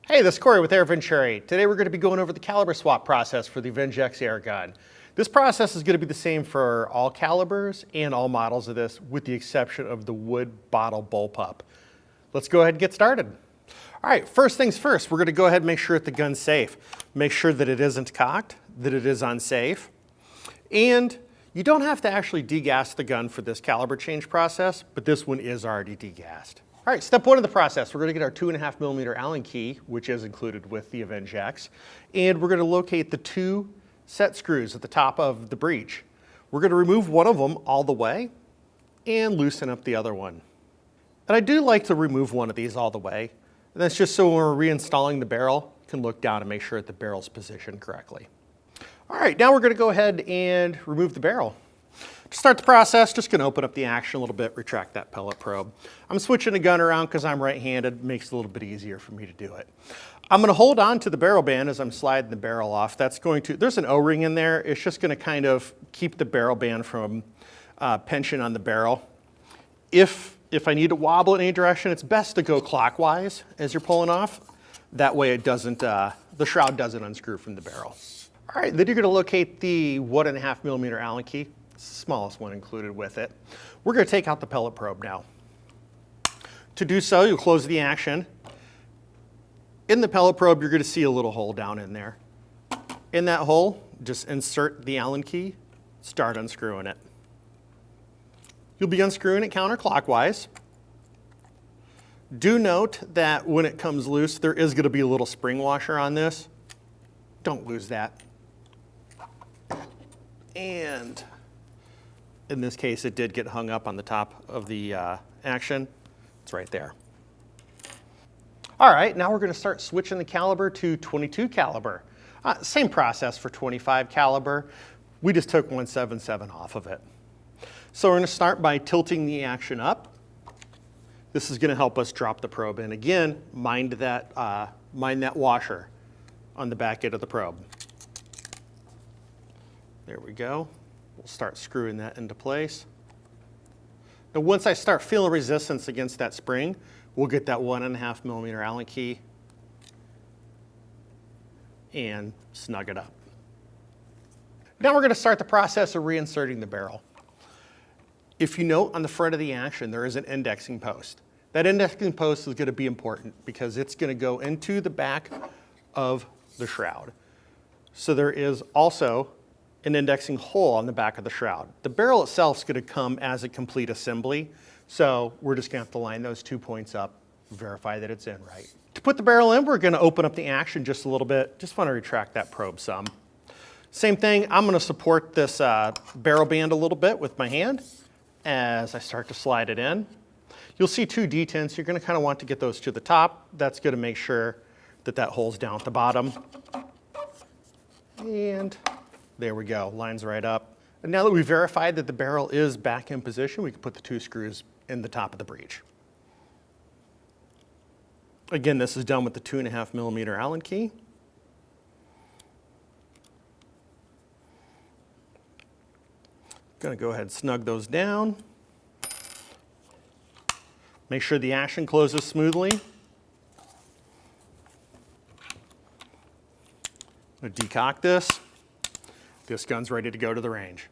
Hey, this is Cory with AirVenturi. Today we're going to be going over the caliber swap process for the Avenge-X air gun. This process is going to be the same for all calibers and all models of this, with the exception of the wood bottle bullpup. Let's go ahead and get started. All right, first things first, we're going to go ahead and make sure that the gun's safe. Make sure that it isn't cocked, that it is unsafe. And you don't have to actually degas the gun for this caliber change process, but this one is already degassed. All right, step one of the process, we're going to get our 2.5mm Allen key, which is included with the Avenge-X, and we're going to locate the two set screws at the top of the breech. We're going to remove one of them all the way and loosen up the other one. And I do like to remove one of these all the way, and that's just so when we're reinstalling the barrel, you can look down and make sure that the barrel's positioned correctly. All right, now we're going to go ahead and remove the barrel. To start the process, just going to open up the action a little bit, retract that pellet probe. I'm switching the gun around because I'm right-handed. Makes it a little bit easier for me to do it. I'm going to hold on to the barrel band as I'm sliding the barrel off. There's an O-ring in there. It's just going to kind of keep the barrel band from pinching on the barrel. If I need to wobble in any direction, it's best to go clockwise as you're pulling off. That way it doesn't, the shroud doesn't unscrew from the barrel. All right, then you're going to locate the 1.5mm Allen key. Smallest one included with it. We're going to take out the pellet probe now. To do so, you'll close the action. In the pellet probe, you're going to see a little hole down in there. In that hole, just insert the Allen key, start unscrewing it. You'll be unscrewing it counterclockwise. Do note that when it comes loose, there is going to be a little spring washer on this. Don't lose that. And in this case, it did get hung up on the top of the action. It's right there. All right, now we're going to start switching the caliber to 22 caliber. Same process for 25 caliber. We just took 177 off of it. So we're going to start by tilting the action up. This is going to help us drop the probe in. Again, mind that washer on the back end of the probe. There we go. We'll start screwing that into place. Now once I start feeling resistance against that spring, we'll get that 1.5mm Allen key and snug it up. Now we're going to start the process of reinserting the barrel. If you note on the front of the action, there is an indexing post. That indexing post is going to be important because it's going to go into the back of the shroud. So there is also an indexing hole on the back of the shroud. The barrel itself is going to come as a complete assembly, so we're just going to have to line those 2 points up, verify that it's in right. To put the barrel in, we're going to open up the action just a little bit. Just want to retract that probe some. Same thing, I'm going to support this barrel band a little bit with my hand as I start to slide it in. You'll see two detents. You're going to kind of want to get those to the top. That's going to make sure that that hole's down at the bottom. And there we go, lines right up. And now that we've verified that the barrel is back in position, we can put the two screws in the top of the breech. Again, this is done with the 2.5mm Allen key. Gonna go ahead and snug those down. Make sure the action closes smoothly. I'm gonna decock this. This gun's ready to go to the range.